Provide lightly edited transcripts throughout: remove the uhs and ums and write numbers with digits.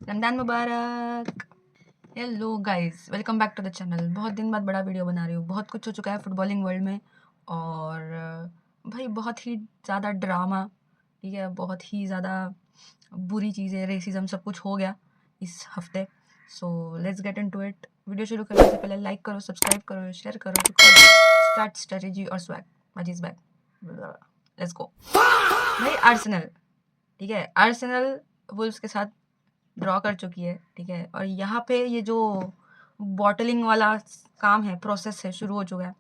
रमजान मुबारक। Hello guys, welcome back to the channel. बहुत दिन बाद बड़ा वीडियो बना रही हूँ। बहुत कुछ हो चुका है फुटबॉलिंग वर्ल्ड में और भाई बहुत ही ज़्यादा ड्रामा, ठीक है, बहुत ही ज़्यादा बुरी चीज़ें, रेसिज्म, सब कुछ हो गया इस हफ्ते। So let's get into it. Video शुरू करने से पहले लाइक करो, सब्सक्राइब करो, शेयर करो। स्टार्ट स्ट्रेटेजी और स्वैग, मजीज बैक, लेट्स गो। भाई आर्सेनल, ठीक है, आर्सेनल वुल्व्स के साथ ड्रॉ कर चुकी है, ठीक है, और यहाँ पे ये जो बॉटलिंग वाला काम है, प्रोसेस है, शुरू हो चुका है,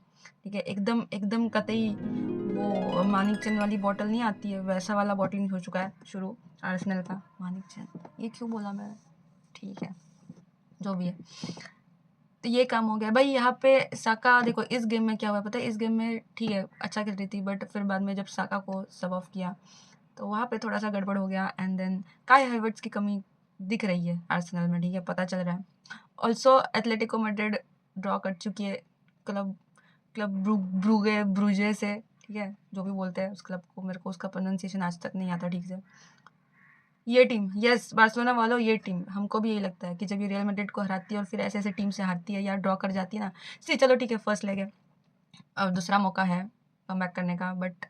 ठीक है। एकदम एकदम कतई वो मानिक चंद वाली बॉटल नहीं आती है, वैसा वाला बॉटलिंग हो चुका है शुरू आर्सेनल का। मानिक चंद, ये क्यों बोला मैं, ठीक है, जो भी है। तो ये काम हो गया भाई। यहाँ पे साका, देखो इस गेम में क्या हुआ पता है, इस गेम में ठीक है अच्छा खेल रही थी, बट फिर बाद में जब साका को सब ऑफ किया तो वहाँ पे थोड़ा सा गड़बड़ हो गया। एंड देन काई हावर्ट्स की कमी दिख रही है आर्सेनल में, ठीक है, पता चल रहा है। ऑल्सो एथलेटिको मैड्रिड ड्रॉ कर चुकी है क्लब क्लब ब्रूगे ब्रूजे से, ठीक है, जो भी बोलते हैं उस क्लब को, मेरे को उसका प्रोनाउंसिएशन आज तक नहीं आता ठीक से। ये टीम, यस बार्सिलोना वालों, ये टीम हमको भी यही लगता है कि जब ये रियल मैड्रिड को हराती है और फिर ऐसे ऐसे टीम से हारती है या ड्रॉ कर जाती है ना, चलो ठीक है, फर्स्ट लेग है, अब दूसरा मौका है कमबैक करने का, बट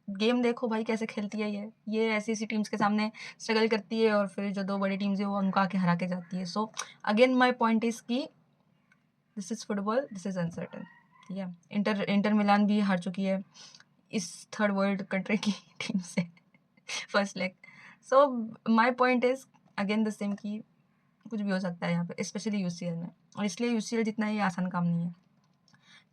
गेम देखो भाई कैसे खेलती है ये ऐसी ऐसी टीम्स के सामने स्ट्रगल करती है और फिर जो दो बड़ी टीम्स है वो उनको आके हरा के जाती है। So again my point is कि this is football, this is uncertain, ठीक है। इंटर मिलान भी हार चुकी है इस थर्ड वर्ल्ड कंट्री की टीम से first leg. So my point is again the same कि कुछ भी हो सकता है यहाँ पे, स्पेशली यूसीएल में, और इसलिए यूसीएल जितना ही आसान काम नहीं है।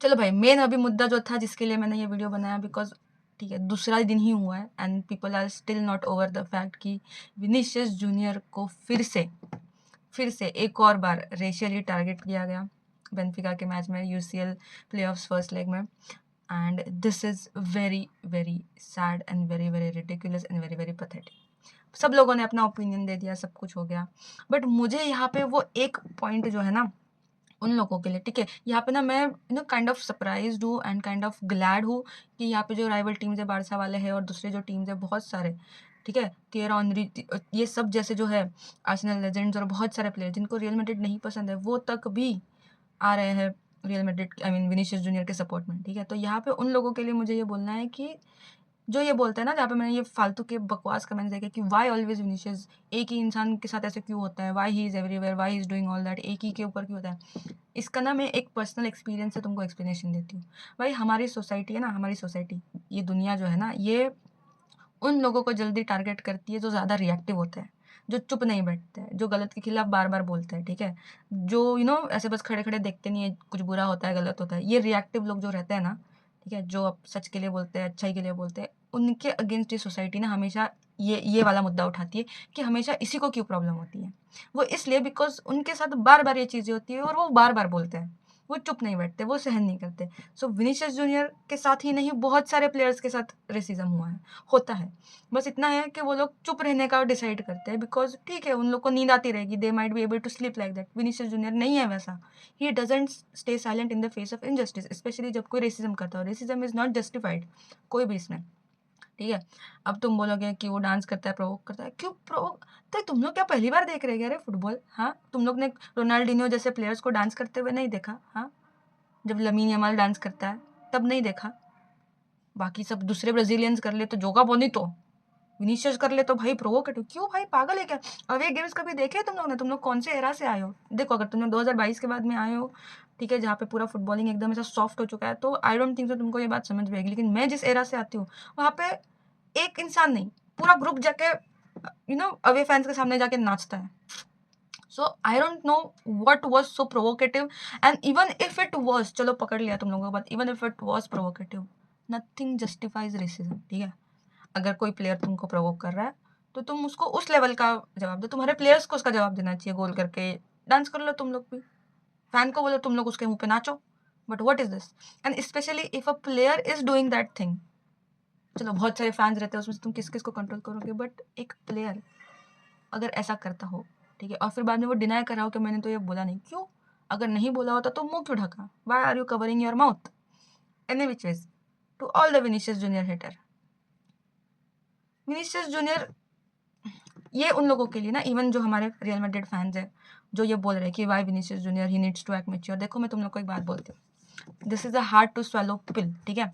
चलो भाई, मेन अभी मुद्दा जो था जिसके लिए मैंने ये वीडियो बनाया, बिकॉज ठीक है दूसरा दिन ही हुआ है and people are still not over the fact कि विनीशियस जूनियर को फिर से एक और बार रेशियली टारगेट किया गया बेंफिका के मैच में, यूसीएल प्लेऑफ्स फर्स्ट लेग में। And this is very very sad and very very ridiculous and very very pathetic. सब लोगों ने अपना ओपिनियन दे दिया, सब कुछ हो गया, बट मुझे यहाँ पे वो एक पॉइंट जो है ना उन लोगों के लिए, ठीक है, यहाँ पे ना मैं काइंड ऑफ सरप्राइज्ड हूँ एंड काइंड ऑफ ग्लैड हूँ कि यहाँ पे जो राइवल टीम्स है, बारसा वाले हैं और दूसरे जो टीम्स है बहुत सारे, ठीक है, थिएरा ऑनरी, ये सब जैसे जो है आर्सेनल लेजेंड्स और बहुत सारे प्लेयर जिनको रियल मैड्रिड नहीं पसंद है वो तक भी आ रहे हैं real Madrid, I mean Vinicius junior के सपोर्ट में, ठीक है। तो यहाँ पे उन लोगों के लिए मुझे ये बोलना है कि जो ये बोलते हैं ना, जहाँ पे मैंने ये फालतू के बकवास कमेंट्स देखे कि वाई ऑलवेज विनीशियस, एक ही इंसान के साथ ऐसे क्यों होता है, why he is everywhere, why he is doing all that, एक ही के ऊपर क्यों होता है। इसका ना मैं एक पर्सनल एक्सपीरियंस से तुमको एक्सप्लेनेशन देती हूँ। भाई हमारी सोसाइटी है ना, हमारी सोसाइटी, ये दुनिया जो है ना, ये उन लोगों को जल्दी टारगेट करती है जो ज़्यादा रिएक्टिव होते हैं, जो चुप नहीं बैठते हैं, जो गलत के खिलाफ बार बार बोलते हैं, ठीक है, जो ऐसे बस खड़े खड़े देखते नहीं है कुछ बुरा होता है गलत होता है। ये रिएक्टिव लोग जो रहते हैं ना, ठीक है, जो अब सच के लिए बोलते हैं, अच्छाई के लिए बोलते हैं, उनके अगेंस्ट ये सोसाइटी ना हमेशा ये वाला मुद्दा उठाती है कि हमेशा इसी को क्यों प्रॉब्लम होती है। वो इसलिए बिकॉज उनके साथ बार बार ये चीज़ें होती है और वो बार बार बोलते हैं, वो चुप नहीं बैठते, वो सहन नहीं करते। सो विनीशियस जूनियर के साथ ही नहीं, बहुत सारे प्लेयर्स के साथ रेसिज्म हुआ है, होता है। बस इतना है कि वो लोग चुप रहने का डिसाइड करते हैं बिकॉज ठीक है उन लोग को नींद आती रहेगी, they might be able to sleep like that. Vinicius Junior नहीं है वैसा, he doesn't stay silent in the face of injustice, specially जब कोई रेसिज्म करता हो। रेसिज्म इज नॉट जस्टिफाइड कोई भी इसमें, ठीक है। अब तुम बोलोगे कि वो डांस करता है, प्रोवोक करता है, क्यों प्रोवोक? तो तुम लोग क्या पहली बार देख रहे हैं अरे फुटबॉल? हाँ, तुम लोग ने रोनाल्डिनो जैसे प्लेयर्स को डांस करते हुए नहीं देखा? हाँ, जब लमीन यमाल डांस करता है तब नहीं देखा? बाकी सब दूसरे ब्राजीलियंस कर ले तो जोगा बोनितो, विनीशियस कर ले तो भाई प्रोवोकेटिव, क्यों भाई पागल है क्या? अवे गेम्स कभी देखे तुम लोग ने? तुम लोग कौन से एरा से आए हो? देखो अगर तुम लोग 2022 के बाद में आए हो, ठीक है, जहाँ पे पूरा फुटबॉलिंग एकदम ऐसा सॉफ्ट हो चुका है, तो आई डोंट थिंक तो तुमको ये बात समझ में आएगी। लेकिन मैं जिस एरा से आती हूँ वहाँ पे एक इंसान नहीं, पूरा ग्रुप जाके अवे फैंस के सामने जाके नाचता है। So I don't know what was so provocative, and even if it was, चलो पकड़ लिया तुम लोगों को बात, even if it was provocative, nothing justifies racism, ठीक है। अगर कोई प्लेयर तुमको प्रोवोक कर रहा है तो तुम उसको उस लेवल का जवाब दो, तुम्हारे प्लेयर्स को उसका जवाब देना चाहिए, गोल करके डांस कर लो तुम लोग भी, फैन को बोलो तुम लोग उसके मुंह पे नाचो, but what is this? And specially if a player is doing that thing, चलो बहुत सारे फैंस रहते हैं उसमें से तुम किस किस को कंट्रोल करोगे, बट एक प्लेयर अगर ऐसा करता हो, ठीक है, और फिर बाद में वो डिनाई कर रहा हो कि मैंने तो ये बोला नहीं, क्यों? अगर नहीं बोला होता तो मुंह क्यों ढका? Why are you covering your mouth? Any which ways, to all the Vinicius Junior hater, Vinicius Junior ये उन लोगों के लिए ना, इवन जो हमारे रियल मैड्रिड फैंस हैं, जो ये बोल रहे हैं कि why Vinicius junior he needs to act mature. देखो मैं तुम लोग को एक बात बोलती हूँ, this is a hard to swallow pill, ठीक है।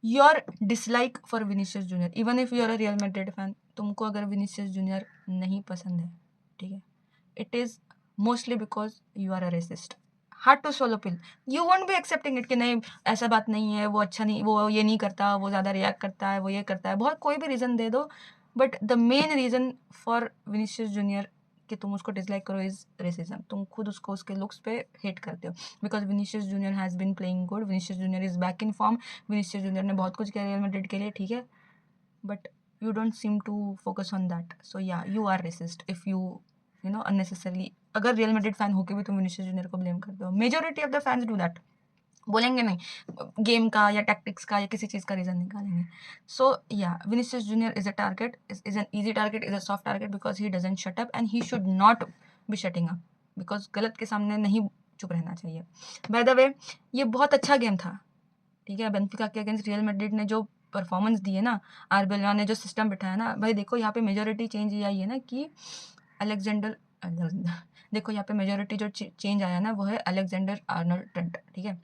Your dislike for Vinicius junior, even if you are a real Madrid fan, तुमको अगर विनीसियस जूनियर नहीं पसंद है, ठीक है, it is mostly because you are a racist. Hard to swallow pill, you won't be accepting it कि नहीं ऐसा बात नहीं है, वो अच्छा नहीं, वो ये नहीं करता, वो ज़्यादा रिएक्ट करता है, वो ये करता है, बहुत कोई भी रीज़न दे दो, but the main reason for Vinicius junior कि तुम उसको डिसलाइक करो इज रेसिज्म। तुम खुद उसको उसके लुक्स पे हेट करते हो, because Vinicius Junior has been playing good, Vinicius Junior is back in form, Vinicius Junior ने बहुत कुछ किया रियल मैड्रिड के लिए, ठीक है, but you don't seem to focus on that. So yeah, you are racist if you know unnecessarily, अगर real Madrid fan होके भी तुम विनीसियस जूनियर को ब्लेम करते हो। Majority of the fans do that, बोलेंगे नहीं गेम का या टैक्टिक्स का या किसी चीज़ का रीज़न निकालेंगे। So yeah Vinicius Junior is a target, is an easy target, is a soft target, because he doesn't shut up and he should not be shutting up, because गलत के सामने नहीं चुप रहना चाहिए। बाय द वे, ये बहुत अच्छा गेम था, ठीक है। बेंफिका के अगेंस्ट रियल मैड्रिड ने जो परफॉर्मेंस दी है ना, आर्बेलिया ने जो सिस्टम बिठाया ना, भाई देखो यहाँ पे मेजोरिटी चेंज ये आई है ना कि अलेक्जेंडर देखो यहाँ पे मेजोरिटी जो चेंज आया ना वो है अलेक्जेंडर आर्नोल्ड ट्रेंट, ठीक है।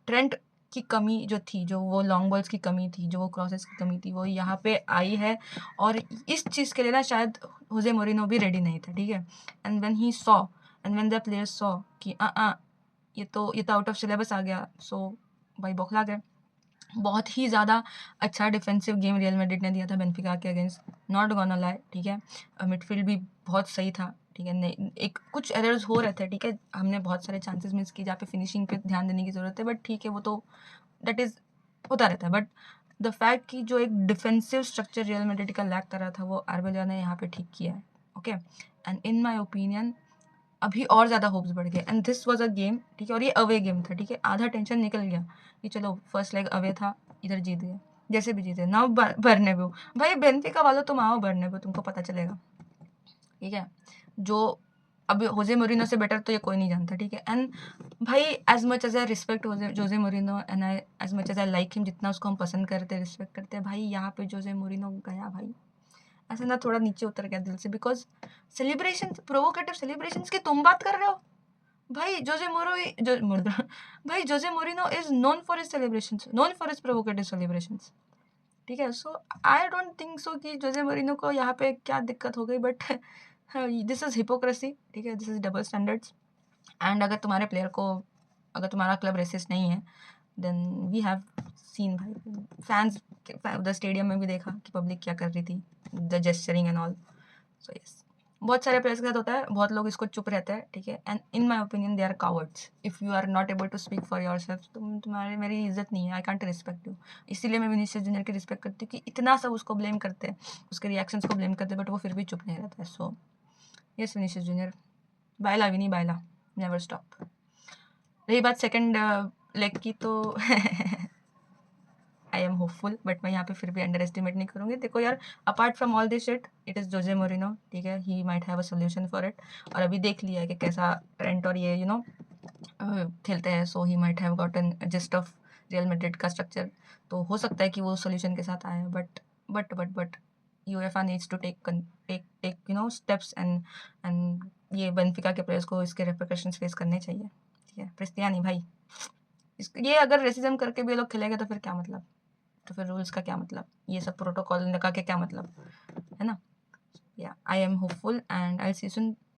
ट्रेंट की कमी जो थी, जो वो लॉन्ग बॉल्स की कमी थी, जो वो क्रॉसेस की कमी थी, वो यहाँ पे आई है, और इस चीज़ के लिए ना शायद होजे मोरिनो भी रेडी नहीं था, ठीक है। And when he saw and when the players saw कि ये तो आउट ऑफ सिलेबस आ गया, सो भाई बौखला गए। बहुत ही ज़्यादा अच्छा डिफेंसिव गेम रियल मैड्रिड ने दिया था बेंफिका के अगेंस्ट, नॉट गोना लाई, ठीक है। मिडफील्ड भी बहुत सही था, ठीक है। नहीं, एक कुछ एरर्स हो रहे थे, ठीक है, हमने बहुत सारे चांसेस मिस किए जहाँ पे फिनिशिंग पे ध्यान देने की ज़रूरत है, बट ठीक है, वो तो दैट इज़ होता रहता है। बट द फैक्ट कि जो एक डिफेंसिव स्ट्रक्चर रियल मैड्रिड का लैक कर रहा था, वो आर्बेलिया ने यहाँ पे ठीक किया है, okay. And in my opinion अभी और ज़्यादा होप्स बढ़ गए, and this was a game, ठीक है, और ये अवे गेम था, ठीक है। आधा टेंशन निकल गया कि चलो फर्स्ट लेग अवे था, इधर जीत गए, जैसे भी जीते। नाउ बर्नेब्यू, भाई बेंफिका वालों तुम आओ बर्नेब्यू, तुमको पता चलेगा, ठीक है। जो अब होजे मोरिनो से बेटर तो ये कोई नहीं जानता, ठीक है। एंड भाई as much as I respect Jose Mourinho and I as much as I like him, जितना उसको हम पसंद करते हैं, रिस्पेक्ट करते हैं, भाई यहाँ पे जोजे मोरिनो गया भाई ऐसे ना थोड़ा नीचे उतर गया दिल से, बिकॉज सेलिब्रेशन, प्रोवोकेटिव सेलिब्रेशन की तुम बात कर रहे हो भाई। भाई Jose Moreno is known for his celebrations, known for his provocative celebrations, ठीक है। So I don't think so कि जोजे मोरिनो को यहाँ पे क्या दिक्कत हो गई, बट दिस इज हिपोक्रेसी, ठीक है, this is double standards. And अगर तुम्हारे प्लेयर को, अगर तुम्हारा क्लब रेसिस्ट नहीं है, देन वी हैव सीन भाई फैंस द स्टेडियम में भी देखा कि पब्लिक क्या कर रही थी, the gesturing and all. So yes, बहुत सारे प्लेयर्स के साथ होता है, बहुत लोग इसको चुप रहते हैं, ठीक है। And in my opinion they are cowards, if you are not able to speak for your self, तुम्हारे मेरी इज्जत नहीं है, आई कांट रिस्पेक्ट यू। इसीलिए मैं विनीसियस जूनियर की रिस्पेक्ट करती हूँ कि इतना सब उसको ब्लेम करते हैं, उसके रिएक्शंस को ब्लेम करते हैं, बट वो फिर भी चुप नहीं रहता है। सो यस विनीसियस जूनियर, बायला विनी बायला, नेवर स्टॉप। रही बात सेकंड लेग की, तो आई एम होपफुल, बट मैं यहाँ पे फिर भी अंडर एस्टिमेट नहीं करूँगी। देखो यार, apart from all this shit, it is Jose Moreno, ठीक है, ही might have a solution for it. और अभी देख लिया है कि कैसा ट्रेंट और ये खेलते हैं, so he might have gotten gist of real Madrid का स्ट्रक्चर। तो हो सकता है कि वो सोल्यूशन के साथ आए, but UEFA needs to take steps, and ये बेंफिका के प्लेयर्स को इसके रिpercussions फेस करने चाहिए, ठीक है। क्रिस्टियानी भाई, ये अगर रेसिज्म करके भी ये लोग खेलेंगे तो फिर क्या मतलब, तो फिर रूल्स का क्या मतलब, ये सब प्रोटोकॉल लगा के क्या मतलब, है ना। Yeah I am hopeful and I see soon.